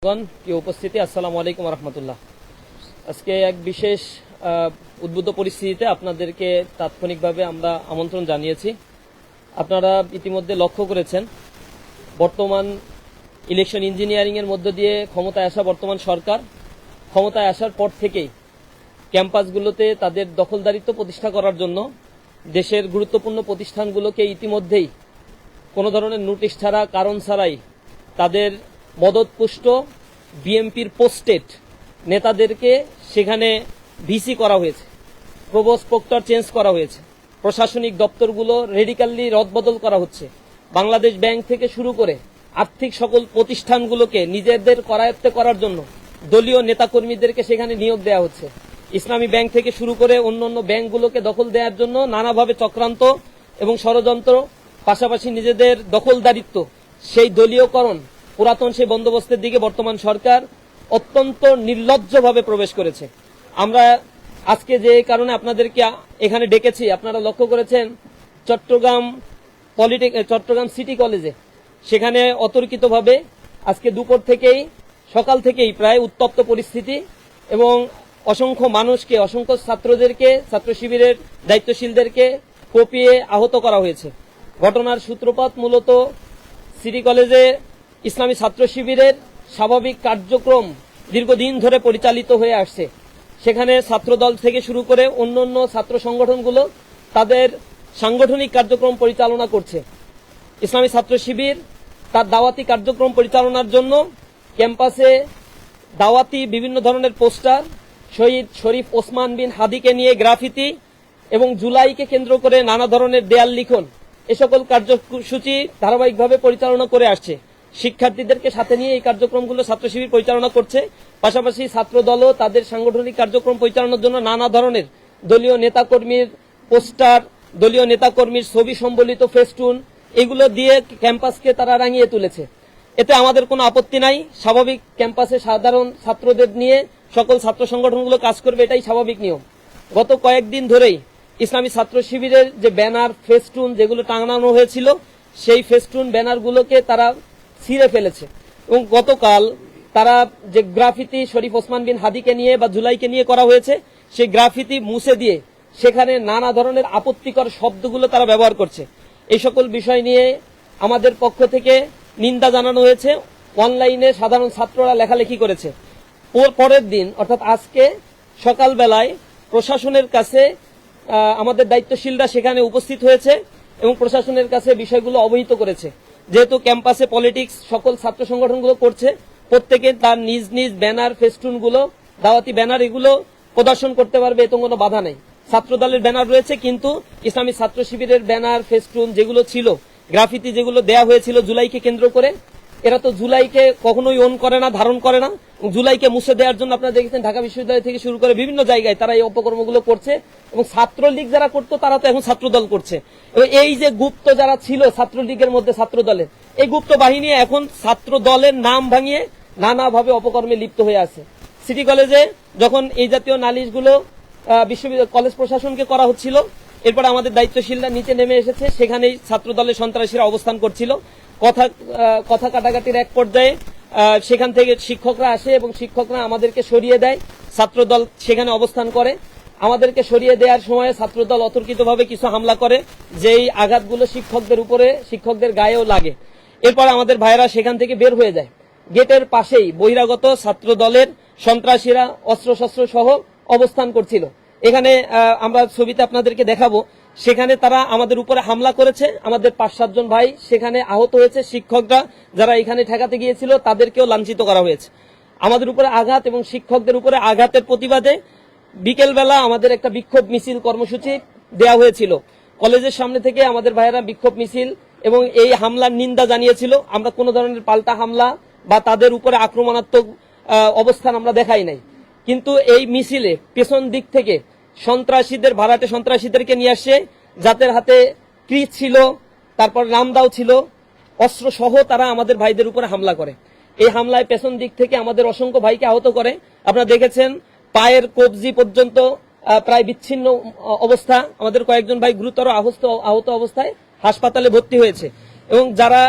প্রিয় উপস্থিতি, আসসালামু আলাইকুম রহমতুল্লাহ। আজকে এক বিশেষ উদ্বুদ্ধ পরিস্থিতিতে আপনাদেরকে তাৎক্ষণিকভাবে আমরা আমন্ত্রণ জানিয়েছি। আপনারা ইতিমধ্যে লক্ষ্য করেছেন, বর্তমান ইলেকশন ইঞ্জিনিয়ারিং এর মধ্য দিয়ে ক্ষমতায় আসা বর্তমান সরকার ক্ষমতায় আসার পর থেকেই ক্যাম্পাসগুলোতে তাদের দখলদারিত্ব প্রতিষ্ঠা করার জন্য দেশের গুরুত্বপূর্ণ প্রতিষ্ঠানগুলোকে ইতিমধ্যেই কোনো ধরনের নোটিশ ছাড়া, কারণ ছাড়াই তাদের মদতপুষ্ট বিএমপির পোস্টেড নেতাদেরকে সেখানে ভিসি করা হয়েছে, প্রভোস্ট প্রক্টর চেঞ্জ করা হয়েছে, প্রশাসনিক দপ্তরগুলো রেডিক্যালি রদবদল করা হচ্ছে। বাংলাদেশ ব্যাংক থেকে শুরু করে আর্থিক সকল প্রতিষ্ঠানগুলোকে নিজেদের করায়ত্ত করার জন্য দলীয় নেতাকর্মীদেরকে সেখানে নিয়োগ দেওয়া হচ্ছে। ইসলামী ব্যাংক থেকে শুরু করে অন্যান্য ব্যাংকগুলোকে দখল দেওয়ার জন্য নানাভাবে চক্রান্ত এবং ষড়যন্ত্র, পাশাপাশি নিজেদের দখলদারিত্ব, সেই দলীয়করণ, পুরাতন সেই বন্দোবস্তের দিকে বর্তমান সরকার অত্যন্ত নির্লজ্জভাবে প্রবেশ করেছে। আমরা আজকে যে কারণে আপনাদেরকে এখানে ডেকেছি, আপনারা লক্ষ্য করেছেন চট্টগ্রাম সিটি কলেজে সেখানে অতর্কিতভাবে আজকে দুপুর থেকেই, সকাল থেকেই প্রায় উত্তপ্ত পরিস্থিতি এবং অসংখ্য মানুষকে, অসংখ্য ছাত্রদেরকে, ছাত্র শিবিরের দায়িত্বশীলদেরকে কুপিয়ে আহত করা হয়েছে। ঘটনার সূত্রপাত মূলত সিটি কলেজে ইসলামী ছাত্র শিবিরের স্বাভাবিক কার্যক্রম দীর্ঘদিন ধরে পরিচালিত হয়ে আসছে। সেখানে ছাত্রদল থেকে শুরু করে অন্যান্য ছাত্র সংগঠনগুলো তাদের সাংগঠনিক কার্যক্রম পরিচালনা করছে। ইসলামী ছাত্র শিবির তার দাওয়াতি কার্যক্রম পরিচালনার জন্য ক্যাম্পাসে দাওয়াতি বিভিন্ন ধরনের পোস্টার, শহীদ শরীফ ওসমান বিন হাদিকে নিয়ে গ্রাফিতি এবং জুলাইকে কেন্দ্র করে নানা ধরনের দেয়াল লিখন, এ সকল কার্যসূচি ধারাবাহিকভাবে পরিচালনা করে আসছে। শিক্ষার্থীদেরকে সাথে নিয়ে এই কার্যক্রমগুলো ছাত্র শিবির পরিচালনা করছে। পাশাপাশি ছাত্র দলও তাদের সাংগঠনিক কার্যক্রম পরিচালনার জন্য নানা ধরনের দলীয় নেতাকর্মীর পোস্টার, দলীয় নেতাকর্মীর ছবি সম্বলিত ফেস্টুন, এগুলো দিয়ে ক্যাম্পাসকে তারা রাঙিয়ে তুলেছে। এতে আমাদের কোনো আপত্তি নাই। স্বাভাবিক ক্যাম্পাসে সাধারণ ছাত্রদের নিয়ে সকল ছাত্র সংগঠনগুলো কাজ করবে, এটাই স্বাভাবিক নিয়ম। গত কয়েকদিন ধরেই ইসলামী ছাত্র শিবিরের যে ব্যানার, ফেস্টুন যেগুলো টাঙানো হয়েছিল, সেই ফেস্টুন ব্যানারগুলোকে তারা ছিঁড়ে ফেলেছে এবং গতকাল তারা যে গ্রাফিতি শরীফ ওসমান বিন হাদিকে নিয়ে বা জুলাইকে নিয়ে করা হয়েছে, সেই গ্রাফিতি মুছে দিয়ে সেখানে নানা ধরনের আপত্তিকর শব্দগুলো তারা ব্যবহার করছে। এই সকল বিষয় নিয়ে আমাদের পক্ষ থেকে নিন্দা জানানো হয়েছে। অনলাইনে সাধারণ ছাত্ররা লেখালেখি করেছে। পরের দিন অর্থাৎ আজকে সকালবেলায় প্রশাসনের কাছে আমাদের দায়িত্বশীলরা সেখানে উপস্থিত হয়েছে এবং প্রশাসনের কাছে বিষয়গুলো অবহিত করেছে। যেহেতু ক্যাম্পাসে পলিটিক্স সকল ছাত্র সংগঠনগুলো করছে, প্রত্যেকে তার নিজ নিজ ব্যানার, ফেস্টুনগুলো, দাওয়াতি ব্যানার এগুলো প্রদর্শন করতে পারবে, এতে কোনো বাধা নেই। ছাত্র দলের ব্যানার রয়েছে, কিন্তু ইসলামী ছাত্র শিবিরের ব্যানার, ফেস্টুন যেগুলো ছিল, গ্রাফিতি যেগুলো দেয়া হয়েছিল জুলাইকে কেন্দ্র করে, এরা তো জুলাইকে কখনোই ওন করে না, ধারণ করে না। জুলাইকে মুছে দেওয়ার জন্য আপনারা দেখেছেন ঢাকা বিশ্ববিদ্যালয় থেকে শুরু করে বিভিন্ন জায়গায় তারা এই অপকর্মগুলো করছে এবং ছাত্রলীগ যারা করতো তারা তো এখন ছাত্র দল করছে। এবং এই যে গুপ্ত যারা ছিল ছাত্রলীগের মধ্যে, ছাত্র দলের এই গুপ্ত বাহিনী এখন ছাত্র দলের নাম ভাঙিয়ে নানাভাবে অপকর্মে লিপ্ত হয়ে আছে। সিটি কলেজে যখন এই জাতীয় নালিশগুলো বিশ্ববিদ্যালয় কলেজ প্রশাসনকে করা হচ্ছিল, এরপর আমাদের দায়িত্বশীলরা নিচে নেমে এসেছে, সেখানেই ছাত্র দলের সন্ত্রাসীরা অবস্থান করছিল। কথা কাটাকাটির এক পর্যায়ে সেখান থেকে শিক্ষকরা আসে এবং শিক্ষকরা আমাদেরকে সরিয়ে দেয়। ছাত্রদল সেখানে অবস্থান করে। আমাদেরকে সরিয়ে দেওয়ার সময় ছাত্রদল অতর্কিতভাবে কিছু হামলা করে, যেই আঘাতগুলো শিক্ষকদের উপরে, শিক্ষকদের গায়েও লাগে। এরপর আমাদের ভাইয়েরা সেখান থেকে বের হয়ে যায়। গেটের পাশেই বহিরাগত ছাত্র দলের সন্ত্রাসীরা অস্ত্রশস্ত্র সহ অবস্থান করছিল। এখানে আমরা ছবিতে আপনাদেরকে দেখাবো, সেখানে তারা আমাদের উপরে হামলা করেছে। আমাদের 5-7 জন ভাই সেখানে আহত হয়েছে। শিক্ষকরা যারা এখানে ঠেকাতে গিয়েছিল তাদেরকেও লাঞ্ছিত করা হয়েছে। আমাদের উপরে আঘাত এবং শিক্ষকদের উপরে আঘাতের প্রতিবাদে বিকেলবেলা আমাদের একটা বিক্ষোভ মিছিল কর্মসূচি দেওয়া হয়েছিল। কলেজের সামনে থেকে আমাদের ভাইয়েরা বিক্ষোভ মিছিল এবং এই হামলার নিন্দা জানিয়েছিল। আমরা কোনো ধরনের পাল্টা হামলা বা তাদের উপরে আক্রমণাত্মক অবস্থান আমরা দেখাই নাই। কিন্তু এই মিছিলে পেছন দিক থেকে সন্ত্রাসীদের, ভাড়াটে সন্ত্রাসীদেরকে নিয়ে আসে, যাদের হাতে ক্রিজ ছিল, তারপর রামদাও ছিল, অস্ত্র সহ তারা আমাদের ভাইদের উপরে হামলা করে। এই হামলায় পেছন দিক থেকে আমাদের অসংখ্য ভাইকে আহত করে। আপনারা দেখেছেন পায়ের কবজি পর্যন্ত প্রায় বিচ্ছিন্ন অবস্থা। আমাদের কয়েকজন ভাই গুরুতর আহত অবস্থায় হাসপাতালে ভর্তি হয়েছে এবং যারা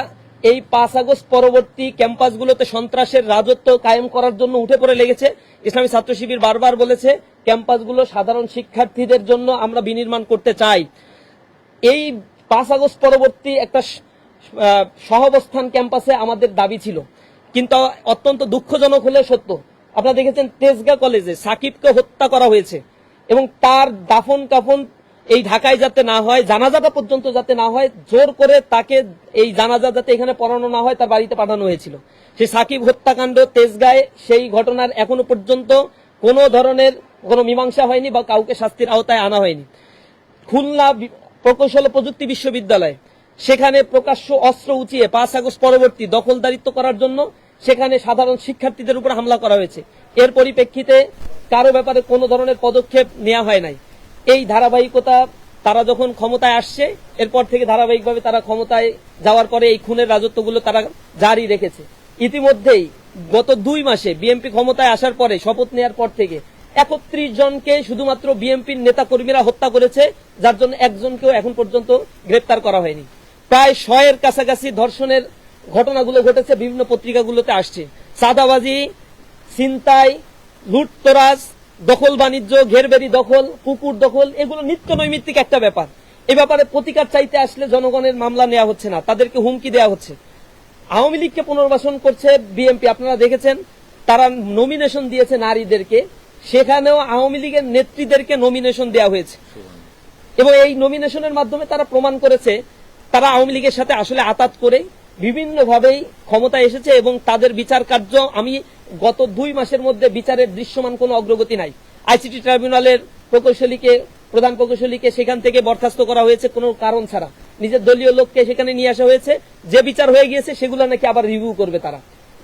এই 5 আগস্ট পরবর্তী ক্যাম্পাসগুলোতে সন্ত্রাসের রাজত্ব কায়েম করার জন্য উঠে পড়ে লেগেছে। ইসলামী ছাত্র শিবির বারবার বলেছে ক্যাম্পাসগুলো সাধারণ শিক্ষার্থীদের জন্য আমরা বিনির্মাণ করতে চাই। এই 5 আগস্ট পরবর্তী একটা সহাবস্থান ক্যাম্পাসে আমাদের দাবি ছিল, কিন্তু অত্যন্ত দুঃখজনক হলে সত্য, আপনারা দেখেছেন তেজগাঁ কলেজে সাকিবকে হত্যা করা হয়েছে এবং তার দাফন কাফন এই ঢাকায় যাতে না হয়, জানাজাটা পর্যন্ত যাতে না হয়, জোর করে তাকে এই জানাজা যাতে এখানে পড়ানো না হয় তার বাড়িতে পাঠানো হয়েছিল। সেই সাকিব হত্যাকাণ্ড তেজগাঁয়, সেই ঘটনার এখনো পর্যন্ত কোনো ধরনের কোনো মীমাংসা হয়নি বা কাউকে শাস্তির আওতায় আনা হয়নি। খুলনা প্রকৌশল ও প্রযুক্তি বিশ্ববিদ্যালয়, সেখানে প্রকাশ্য অস্ত্র উঁচিয়ে 5 আগস্ট পরবর্তী দখলদারিত্ব করার জন্য সেখানে সাধারণ শিক্ষার্থীদের উপর হামলা করা হয়েছে। এর পরিপ্রেক্ষিতে কারো ব্যাপারে কোনো ধরনের পদক্ষেপ নেওয়া হয় নাই। এই ধারাবাহিকতা তারা যখন ক্ষমতায় আসছে, এরপর থেকে ধারাবাহিকভাবে তারা ক্ষমতায় যাওয়ার পরে এই খুনের রাজত্বগুলো তারা জারি রেখেছে। ইতিমধ্যেই গত 2 মাসে বিএনপি ক্ষমতায় আসার পরে, শপথ নেওয়ার পর থেকে 31 জনকে শুধুমাত্র বিএনপির নেতা কর্মীরা হত্যা করেছে, যার জন্য একজনকেও এখন পর্যন্ত গ্রেপ্তার করা হয়নি। প্রায় 100 এর কাছাকাছি ধর্ষণের ঘটনাগুলো ঘটেছে, বিভিন্ন পত্রিকাগুলোতে আসছে। চাঁদাবাজি, ছিনতাই, লুটতরাজ, দখল বাণিজ্য, ঘেরবেড়ি দখল, পুকুর দখল, এগুলো নিত্য নৈমিত্তিক একটা ব্যাপার। এ ব্যাপারে প্রতিকার চাইতে আসলে জনগণের মামলা নেওয়া হচ্ছে না, তাদেরকে হুমকি দেওয়া হচ্ছে। আওয়ামী লীগকে পুনর্বাসন করছে বিএনপি, আপনারা দেখেছেন তারা নমিনেশন দিয়েছে নারীদেরকে, সেখানেও আওয়ামী লীগের নেত্রীদেরকে নমিনেশন দেওয়া হয়েছে এবং এই নমিনেশনের মাধ্যমে তারা প্রমাণ করেছে তারা আওয়ামী লীগের সাথে আসলে আতাত করে বিভিন্নভাবেই ক্ষমতায় এসেছে এবং তাদের বিচার কার্য, আমি গত 2 মাসের মধ্যে বিচারের দৃশ্যমান কোনো অগ্রগতি নাই। আইসিটি ট্রাইব্যুনালের প্রধান প্রকৌশলীকে সেখান থেকে বরখাস্ত করা হয়েছে কোনো কারণ ছাড়া, নিজের দলীয় লোককে সেখানে নিয়ে আসা হয়েছে, যে বিচার হয়ে গিয়েছে সেগুলো নাকি আবার রিভিউ করবে তারা।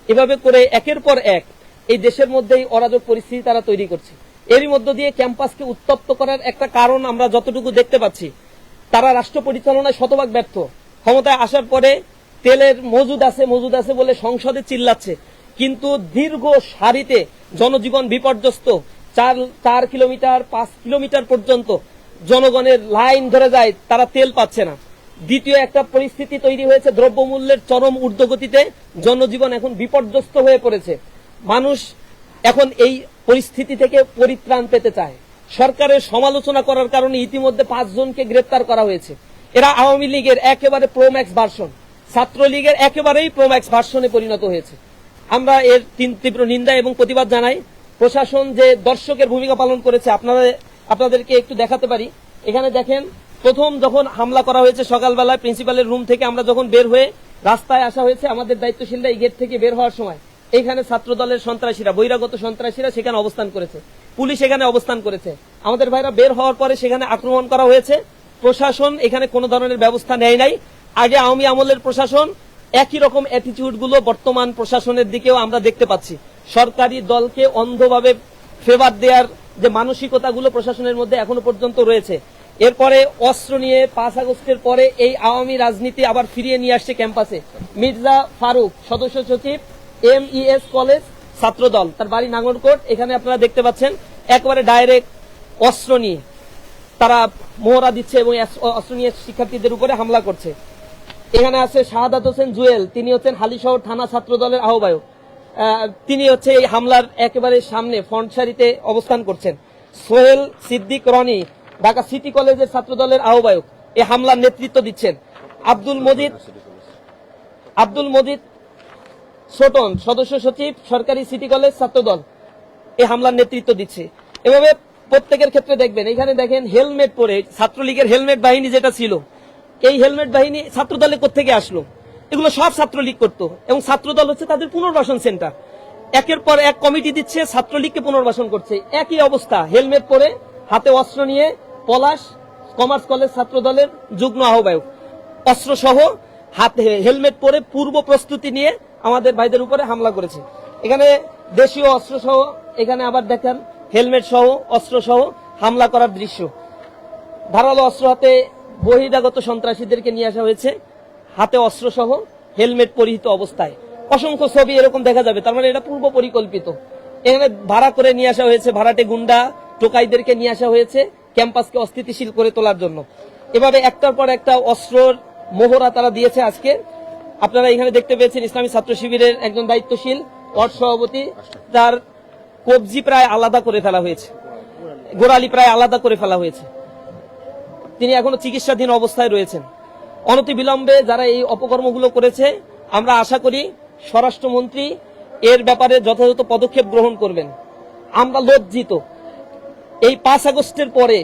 এভাবে করে একের পর এক এই দেশের মধ্যেই অরাজক পরিস্থিতি তারা তৈরি করছে। এরই মধ্য দিয়ে ক্যাম্পাসকে উত্তপ্ত করার একটা কারণ আমরা যতটুকু দেখতে পাচ্ছি, তারা রাষ্ট্র পরিচালনায় শতভাগ ব্যর্থ। ক্ষমতায় আসার পরে তেলের মজুদ আছে বলে সংসদে চিল্লাচ্ছে, কিন্তু দীর্ঘ সারিতে জনজীবন বিপর্যস্ত, 4 কিলোমিটার 5 কিলোমিটার পর্যন্ত জনগণের লাইন ধরে যায়, তারা তেল পাচ্ছে না। দ্বিতীয় একটা পরিস্থিতি তৈরি হয়েছে, দ্রব্যমূল্যের চরম ঊর্ধ্বগতিতে জনজীবন এখন বিপর্যস্ত হয়ে পড়েছে। মানুষ এখন এই পরিস্থিতি থেকে পরিত্রাণ পেতে চায়। সরকারের সমালোচনা করার কারণে ইতিমধ্যে 5 জনকে গ্রেপ্তার করা হয়েছে। এরা আওয়ামী লীগের একেবারে প্রোম্যাক্স ভার্সন, ছাত্রলীগের একেবারেই প্রোম্যাক্স ভার্সনে পরিণত হয়েছে। আমরা এর তীব্র নিন্দা এবং প্রতিবাদ জানাই। প্রশাসন যে দর্শকের ভূমিকা পালন করেছে, আপনাদেরকে একটু দেখাতে পারি। এখানে দেখেন, প্রথম যখন হামলা করা হয়েছে সকালবেলায় প্রিন্সিপালের রুম থেকে আমরা যখন বের হয়ে রাস্তায় আসা হয়েছে, আমাদের দায়িত্বশীলরা এই গেট থেকে বের হওয়ার সময় এখানে ছাত্র দলের সন্ত্রাসীরা, বহিরাগত সন্ত্রাসীরা সেখানে অবস্থান করেছে, পুলিশ এখানে অবস্থান করেছে। আমাদের ভাইরা বের হওয়ার পরে সেখানে আক্রমণ করা হয়েছে। প্রশাসন এখানে কোনো ধরনের ব্যবস্থা নেয় নাই। আগে আওয়ামী আমলের প্রশাসন, একই রকম অ্যাটিটিউড গুলো বর্তমান প্রশাসনের দিকেও আমরা দেখতে পাচ্ছি। সরকারি দলকে অন্ধভাবে ফেভার দেওয়ার যে মানসিকতাগুলো প্রশাসনের মধ্যে এখনো পর্যন্ত রয়েছে। এরপরে অস্ত্র নিয়ে 5 আগস্টের পরে এই আওয়ামী রাজনীতি আবার ফিরিয়ে নিয়ে আসছে ক্যাম্পাসে। মির্জা ফারুক, সদস্য সচিব, MES কলেজ ছাত্রদল, তার বাড়ি নাঙ্গলকোট, এখানে আপনারা দেখতে পাচ্ছেন একেবারে ডাইরেক্ট অস্ত্র নিয়ে তারা মোহরা দিচ্ছে এবং অস্ত্র নিয়ে শিক্ষার্থীদের উপরে হামলা করছে। এখানে আছে শাহাদাত হোসেন জুয়েল, তিনি হচ্ছেন হালিশহর থানা ছাত্র দলের আহ্বায়ক, তিনি হচ্ছে এই হামলার একেবারে সামনে ফ্রন্ট সারিতে অবস্থান করছেন। সোহেল সিদ্দিক রনি, ঢাকা সিটি কলেজের ছাত্র দলের আহ্বায়ক, এই হামলার নেতৃত্ব দিচ্ছেন। আব্দুল মজিদ ছোটন, সদস্য সচিব, সরকারি সিটি কলেজ ছাত্রদল, এই হামলার নেতৃত্ব দিচ্ছে। এভাবে প্রত্যেকের ক্ষেত্রে দেখবেন, এখানে দেখেন হেলমেট পরে, ছাত্রলীগের হেলমেট বাহিনী যেটা ছিল, এই হেলমেট বাহিনী ছাত্রদলে কোত্থেকে আসলো? এগুলো সব ছাত্রলীগ করতো এবং ছাত্রদল হচ্ছে তাদের পুনর্বাসন সেন্টার। একের পর এক কমিটি দিচ্ছে, ছাত্রলীগকে পুনর্বাসন করছে। একই অবস্থা, হেলমেট পরে, হাতে অস্ত্র নিয়ে পলাশ, কমার্স কলেজ ছাত্র দলের যুগ্ম আহ্বায়ক, অস্ত্র সহ হাতে হেলমেট পরে পূর্ব প্রস্তুতি নিয়ে আমাদের ভাইদের উপরে হামলা করেছে। এখানে দেশীয় অস্ত্র সহ, এখানে আবার দেখেন হেলমেট সহ অস্ত্র সহ হামলা করার দৃশ্য। ধারালো অস্ত্র হাতে বহিরাগত সন্ত্রাসীদেরকে নিয়ে আসা হয়েছে, হাতে অস্ত্র সহ হেলমেট পরিহিত অবস্থায়। অসংখ্য ছবি এরকম দেখা যাবে, তার মানে এটা পূর্ব পরিকল্পিত। এখানে ভাড়া করে নিয়ে আসা হয়েছে, ভাড়াটে গুন্ডা টোকাইদেরকে নিয়ে আসা হয়েছে ক্যাম্পাসকে অস্থিতিশীল করে তোলার জন্য। এভাবে একটার পর একটা অস্ত্রর মোহরা তারা দিয়েছে। আজকে আপনারা এখানে দেখতে পেয়েছেন ইসলামী ছাত্র শিবিরের একজন দায়িত্বশীল ওয়ার্ড সভাপতি, তার কবজি প্রায় আলাদা করে ফেলা হয়েছে, গোড়ালি প্রায় আলাদা করে ফেলা হয়েছে। তিনি এখনো চিকিৎসাধীন অবস্থায় রয়েছেন। অনতিবিলম্বে যারা এই অপকর্মগুলো করেছে, আমরা আশা করি স্বরাষ্ট্রমন্ত্রী এর ব্যাপারে যথাযথ পদক্ষেপ গ্রহণ করবেন। আমরা লজ্জিত, এই 5 আগস্টের পরে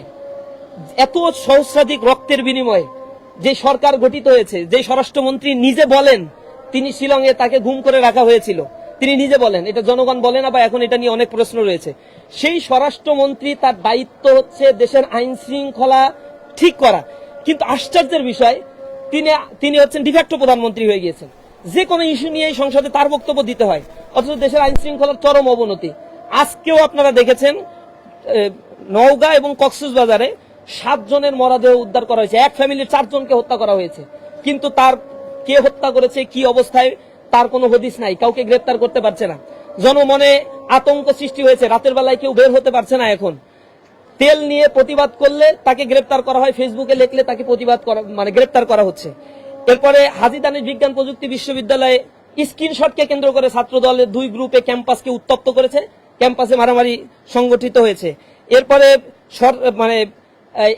এত সহস্রাধিক রক্তের বিনিময়ে যে সরকার গঠিত হয়েছে, যে স্বরাষ্ট্রমন্ত্রী নিজে বলেন তিনি শিলংয়ে তাকে গুম করে রাখা হয়েছিল, তিনি নিজে বলেন, এটা জনগণ বলে না, বা এখন এটা নিয়ে অনেক প্রশ্ন রয়েছে। সেই স্বরাষ্ট্রমন্ত্রী, তার দায়িত্ব হচ্ছে দেশের আইন শৃঙ্খলা ঠিক করা, কিন্তু আশ্চর্যের বিষয় তিনি হচ্ছেন ডিফ্যাক্টো প্রধানমন্ত্রী হয়ে গিয়েছেন। যে কোনো ইস্যু নিয়ে সংসদে তার বক্তব্য দিতে হয়, অথচ দেশের আইন শৃঙ্খলার চরম অবনতি। আজকেও আপনারা দেখেছেন নওগাঁ এবং কক্সবাজারে 7 জনের মরদেহ উদ্ধার করা হয়েছে, এক ফ্যামিলির 4 জনকে হত্যা করা হয়েছে, কিন্তু তার কে হত্যা করেছে, কি অবস্থায়, তার কোনো হদিস নাই, কাউকে গ্রেপ্তার করতে পারছে না। জনমনে আতঙ্ক সৃষ্টি হয়েছে, রাতের বেলায় কেউ বের হতে পারছে না। এখন তেল নিয়ে প্রতিবাদ করলে তাকে গ্রেপ্তার করা হয়, ফেসবুকে লিখলে তাকে প্রতিবাদ করা গ্রেপ্তার করা হচ্ছে। এরপরে হাজী দানেশ বিজ্ঞান প্রযুক্তি বিশ্ববিদ্যালয়ে স্ক্রিনশটকে কেন্দ্র করে ছাত্র দলের 2 গ্রুপে ক্যাম্পাসকে উত্তপ্ত করেছে, ক্যাম্পাসে মারামারি সংগঠিত হয়েছে। এরপরে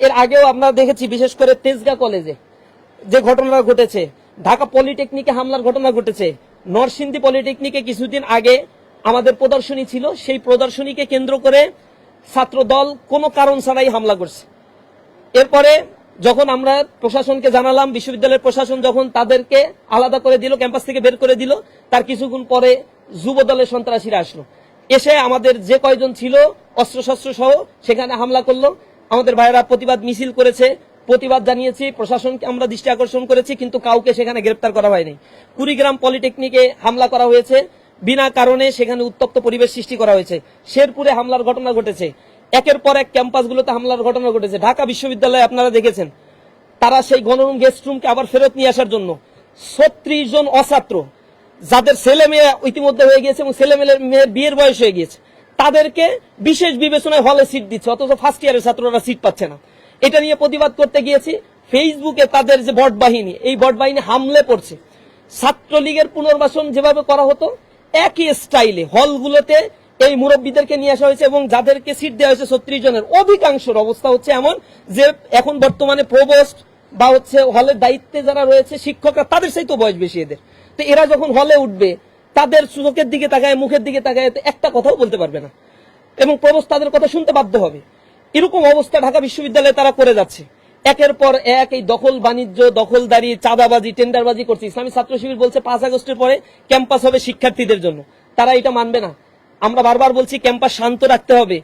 এর আগেও আমরা দেখেছি, বিশেষ করে তেজগাঁ কলেজে যে ঘটনা ঘটেছে, ঢাকা পলিটেকনিকে হামলার ঘটনা ঘটেছে, নরসিংদী পলিটেকনিকে কিছুদিন আগে আমাদের প্রদর্শনী ছিল, সেই প্রদর্শনীকে কেন্দ্র করে ছাত্র দল কোনো কারণ ছাড়াই হামলা করছে। এরপরে যখন আমরা প্রশাসনকে জানালাম, বিশ্ববিদ্যালয়ের প্রশাসন যখন তাদেরকে আলাদা করে দিল, ক্যাম্পাস থেকে বের করে দিল, তার কিছুক্ষণ পরে যুব দলের সন্ত্রাসীরা আসলো, এসে আমাদের যে কয়জন ছিল অস্ত্রশস্ত্র সহ সেখানে হামলা করলো। আমাদের ভাইয়েরা প্রতিবাদ মিছিল করেছে, প্রতিবাদ জানিয়েছি, প্রশাসনকে আমরা দৃষ্টি আকর্ষণ করেছি, কিন্তু কাউকে সেখানে গ্রেপ্তার করা হয়নি। কুড়িগ্রাম পলিটেকনিকে হামলা করা হয়েছে, বিনা কারণে সেখানে উত্তপ্ত পরিবেশ সৃষ্টি করা হয়েছে। শেরপুরে হামলার ঘটনা ঘটেছে, একের পর এক ক্যাম্পাসগুলোতে হামলার ঘটনা ঘটেছে। ঢাকা বিশ্ববিদ্যালয়ে আপনারা দেখেছেন, তারা সেই গণরুম গেস্ট রুমকে আবার ফেরত নিয়ে আসার জন্য 36 জন অছাত্র, যাদের ছেলে মেয়ে ইতিমধ্যে হয়ে গিয়েছে এবং ছেলে মেয়ের বিয়ের বয়স হয়ে গিয়েছে, তাদেরকে বিশেষ বিবেচনায় হলে সিট দিচ্ছে, অথচ ফার্স্ট ইয়ারের ছাত্ররা সিট পাচ্ছে না। এটা নিয়ে প্রতিবাদ করতে গিয়েছি, ফেসবুকে তাদের যে বট বাহিনী, এই বট বাহিনী হামলে পড়ছে। ছাত্রলীগের পুনর্বাসন যেভাবে করা হতো একই স্টাইলে হলগুলোতে এই মুরব্বীদেরকে নিয়ে আসা হয়েছে, এবং যাদেরকে সিট দেওয়া হয়েছে 36 জনের অধিকাংশের অবস্থা হচ্ছে এমন যে এখন বর্তমানে প্রভোস্ট বা হলের দায়িত্বে যারা রয়েছে শিক্ষকরা, তাদের সেই তো বয়স বেশি এদের। তো এরা যখন হলে উঠবে, তাদের চোখের দিকে তাকায়, মুখের দিকে তাকায়, একটা কথাও বলতে পারবে না, এবং প্রভোস্ট তাদের কথা শুনতে বাধ্য হবে। এরকম অবস্থা ঢাকা বিশ্ববিদ্যালয়ে তারা করে যাচ্ছে। একের পর এক এই দখল বাণিজ্য, দখলদারি, চাঁদাবাজি, টেন্ডারবাজি করছে। ইসলামী ছাত্র শিবির বলছে 5 আগস্টের পরে ক্যাম্পাস হবে শিক্ষার্থীদের জন্য, তারা এটা মানবে না। আমরা বারবার বলছি ক্যাম্পাস শান্ত রাখতে হবে।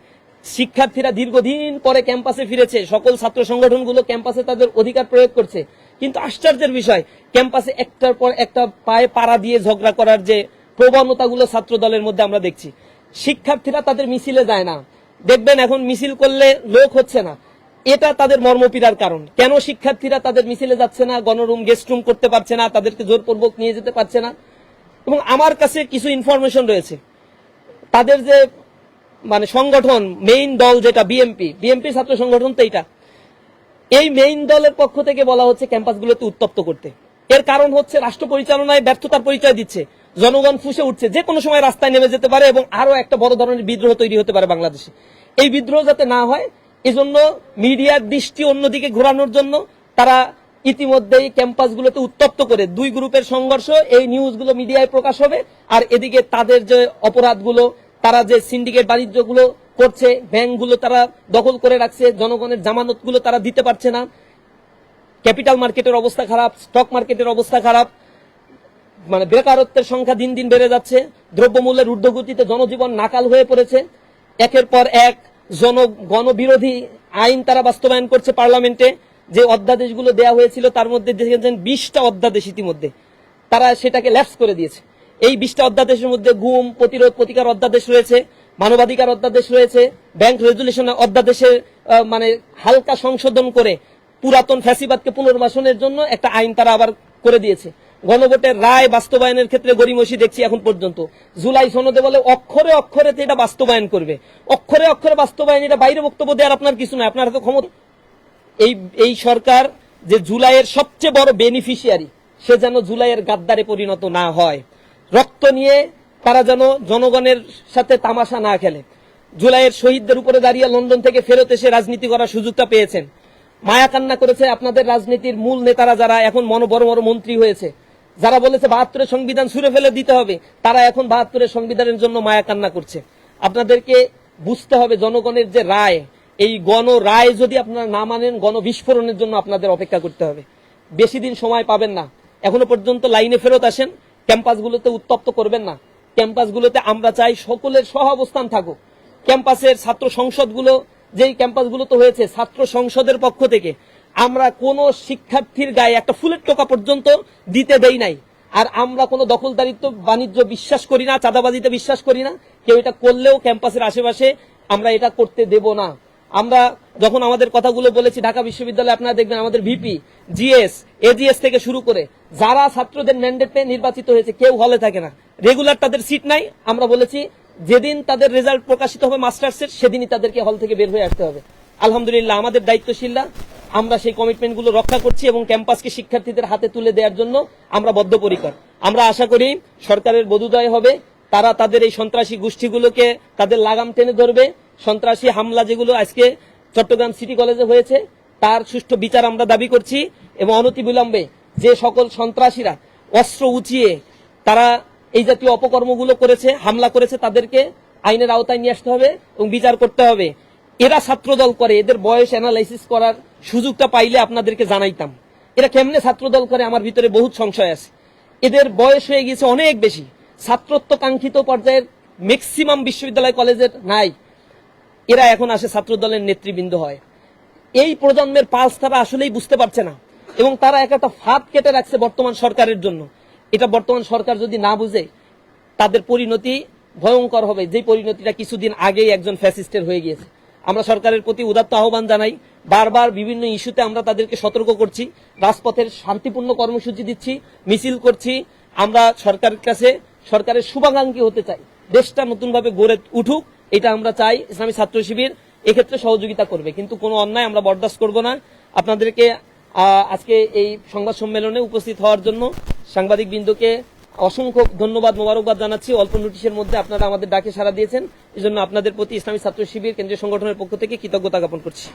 শিক্ষার্থীরা দীর্ঘদিন পরে ক্যাম্পাসে ফিরেছে, সকল ছাত্র সংগঠনগুলো ক্যাম্পাসে তাদের অধিকার প্রয়োগ করছে, কিন্তু আশ্চর্যের বিষয় ক্যাম্পাসে একটার পর একটা পায়ে পাড়া দিয়ে ঝগড়া করার যে প্রবণতাগুলো ছাত্র দলের মধ্যে আমরা দেখছি। শিক্ষার্থীরা তাদের মিছিলে যায় না, দেখবেন এখন মিছিল করলে লোক হচ্ছে না, এটা তাদের মর্মপীড়ার কারণ। কেন শিক্ষার্থীরা তাদের মিছিলে যাচ্ছে না, গণরুম গেস্ট রুম করতে পারছে না, তাদেরকে জোরপূর্বক নিয়ে যেতে পারছে না? এবং আমার কাছে কিছু ইনফরমেশন রয়েছে, তাদের যে সংগঠন মেইন দল যেটা বিএমপি ছাত্র সংগঠন, তো এই মেইন দলের পক্ষ থেকে বলা হচ্ছে ক্যাম্পাসগুলোতে উত্তপ্ত করতে। এর কারণ হচ্ছে রাষ্ট্র পরিচালনায় ব্যর্থতার পরিচয় দিচ্ছে, জনগণ ফুঁসে উঠছে, যে কোনো সময় রাস্তায় নেমে যেতে পারে এবং আরো একটা বড় ধরনের বিদ্রোহ তৈরি হতে পারে বাংলাদেশে। এই বিদ্রোহ যাতে না হয়, এজন্য মিডিয়ার দৃষ্টি অন্যদিকে ঘোরানোর জন্য তারা ইতিমধ্যেই ক্যাম্পাসগুলোতে উত্তপ্ত করে 2 গ্রুপের সংঘর্ষ, এই নিউজগুলো মিডিয়ায় প্রকাশ হবে, আর এদিকে তাদের যে অপরাধগুলো, তারা যে সিন্ডিকেট বাণিজ্যগুলো করছে, ব্যাংকগুলো তারা দখল করে রাখছে, জনগণের জামানতগুলো তারা দিতে পারছে না, ক্যাপিটাল মার্কেটের অবস্থা খারাপ, স্টক মার্কেটের অবস্থা খারাপ, বেকারত্বের সংখ্যা দিন দিন বেড়ে যাচ্ছে, দ্রব্যমূল্যের ঊর্ধ্বগতিতে জনজীবন নাকাল হয়ে পড়েছে। একের পর এক গণবিরোধী আইন তারা বাস্তবায়ন করছে পার্লামেন্টে। যে অধ্যাদেশগুলো দেওয়া হয়েছিল তার মধ্যে দেখেছেন 20টা অধ্যাদেশ ইতিমধ্যে তারা সেটাকে ল্যাপস করে দিয়েছে। এই 20টা অধ্যাদেশের মধ্যে গুম প্রতিরোধ প্রতিকার অধ্যাদেশ রয়েছে, মানবাধিকার অধ্যাদেশ রয়েছে, ব্যাংক রেজুলেশন অধ্যাদেশের হালকা সংশোধন করে পুরাতন ফ্যাসিবাদকে পুনর্বাসনের জন্য একটা আইন তারা আবার করে দিয়েছে। গণভোটের রায় বাস্তবায়নের ক্ষেত্রে গড়িমসি দেখছি এখন পর্যন্ত। জুলাই সনদে বলে অক্ষরে অক্ষরে এটা বাস্তবায়ন করবে, অক্ষরে অক্ষরে বাস্তবায়ন, এটা বাইরে বক্তব্য দেওয়ার আপনার কিছু নয়, আপনার হাতে ক্ষমতা। এই সরকার যে জুলাইয়ের সবচেয়ে বড় বেনিফিশিয়ারি, সে যেন জুলাইয়ের গাদ্দারে পরিণত না হয়। রক্ত নিয়ে তারা যেন জনগণের সাথে তামাশা না খেলে। জুলাইয়ের শহীদদের উপরে দাঁড়িয়ে লন্ডন থেকে ফেরত এসে রাজনীতি করার সুযোগটা পেয়েছেন। মায়া কান্না করেছে আপনাদের রাজনীতির মূল নেতারা, যারা এখন বড় বড় মন্ত্রী হয়েছে, যারা বলেছে ৭২-এর সংবিধান ছুঁড়ে ফেলে দিতে হবে, তারা এখন ৭২-এর সংবিধানের জন্য মায়া কান্না করছে। আপনাদেরকে বুঝতে হবে জনগণের যে রায়, এই গণ রায় যদি আপনারা না মানেন, গণবিস্ফোরণের জন্য আপনাদের অপেক্ষা করতে হবে। বেশি দিন সময় পাবেন না। এখনো পর্যন্ত লাইনে ফেরত আসেন, ক্যাম্পাসগুলোতে উত্তপ্ত করবেন না। ক্যাম্পাসগুলোতে আমরা চাই সকলের সহ অবস্থান থাকুক। ক্যাম্পাসের ছাত্র সংসদগুলো, যেই ক্যাম্পাসগুলো তো হয়েছে, ছাত্র সংসদের পক্ষ থেকে আমরা কোন শিক্ষার্থীর গায়ে একটা ফুলের টোকা পর্যন্ত দিতে দেই নাই। আর আমরা কোনো দখলদারিত্ব বাণিজ্য বিশ্বাস করি না, চাঁদাবাজিতে বিশ্বাস করি না। কেউ এটা করলেও ক্যাম্পাসের আশেপাশে আমরা এটা করতে দেব না। আমরা যখন আমাদের কথাগুলো বলেছি ঢাকা বিশ্ববিদ্যালয়ে, আপনারা দেখবেন আমাদের ভিপি, জিএস, এজিএস থেকে শুরু করে যারা ছাত্রদের ম্যান্ডেট পেয়ে নির্বাচিত হয়েছে, কেউ হলে থাকে না, রেগুলার তাদের সিট নাই। আমরা বলেছি যেদিন তাদের রেজাল্ট প্রকাশিত হবে মাস্টার্সের, সেদিনই তাদেরকে হল থেকে বের হয়ে আসতে হবে। আলহামদুলিল্লাহ আমাদের দায়িত্বশীলরা আমরা সেই কমিটমেন্টগুলো রক্ষা করছি এবং ক্যাম্পাসকে শিক্ষার্থীদের হাতে তুলে দেওয়ার জন্য আমরা বদ্ধপরিকর। আমরা আশা করি সরকারের বোধোদয় হবে, তারা তাদের এই সন্ত্রাসী গোষ্ঠীগুলোকে তাদের লাগাম টেনে ধরবে। সন্ত্রাসী হামলা যেগুলো আজকে চট্টগ্রাম সিটি কলেজে হয়েছে, তার সুষ্ঠু বিচার আমরা দাবি করছি এবং অনতিবিলম্বে যে সকল সন্ত্রাসীরা অস্ত্র উঁচিয়ে তারা এই জাতীয় অপকর্মগুলো করেছে, হামলা করেছে, তাদেরকে আইনের আওতায় নিয়ে আসতে হবে এবং বিচার করতে হবে। এরা ছাত্রদল করে, এদের বয়স অ্যানালাইসিস করার সুযোগটা পাইলে আপনাদেরকে জানাইতাম। এরা কেমনে ছাত্রদল করে, আমার ভিতরে বহুত সংশয় আছে। এদের বয়স হয়ে গেছে অনেক বেশি, ছাত্রত্ব কাঙ্ক্ষিত পর্যায়ের ম্যাক্সিমাম বিশ্ববিদ্যালয় কলেজের নাই। এরা এখন আসে ছাত্রদলের নেতৃবৃন্দ হয়। এই প্রজন্মের পালস তারা আসলেই বুঝতে পারছে না এবং তারা একটা ফাঁদ কেটে রাখছে বর্তমান সরকারের জন্য। এটা বর্তমান সরকার যদি না বুঝে, তাদের পরিণতি ভয়ঙ্কর হবে, যে পরিণতিটা কিছুদিন আগেই একজন ফ্যাসিস্টের হয়ে গিয়েছে। আমরা সরকারের প্রতি উদাত্ত আহ্বান জানাই, বারবার বিভিন্ন ইস্যুতে আমরা তাদেরকে সতর্ক করছি, রাজপথের শান্তিপূর্ণ কর্মসূচি দিচ্ছি, মিছিল করছি। আমরা সরকারের কাছে সরকারের শুভাকাঙ্ক্ষী হতে চাই, দেশটা নতুনভাবে গড়ে উঠুক, এটা আমরা চাই। ইসলামী ছাত্র শিবির এক্ষেত্রে সহযোগিতা করবে, কিন্তু কোনো অন্যায় আমরা বরদাস্ত করব না। আপনাদেরকে আজকে এই সংবাদ সম্মেলনে উপস্থিত হওয়ার জন্য সাংবাদিক বৃন্দকে অসংখ্য ধন্যবাদ, মোবারকবাদ জানাচ্ছি। অল্প নোটিশের মধ্যে আপনারা আমাদের ডাকে সাড়া দিয়েছেন, এই জন্য আপনাদের প্রতি ইসলামী ছাত্র শিবির কেন্দ্রীয় সংগঠনের পক্ষ থেকে কৃতজ্ঞতা জ্ঞাপন করছি।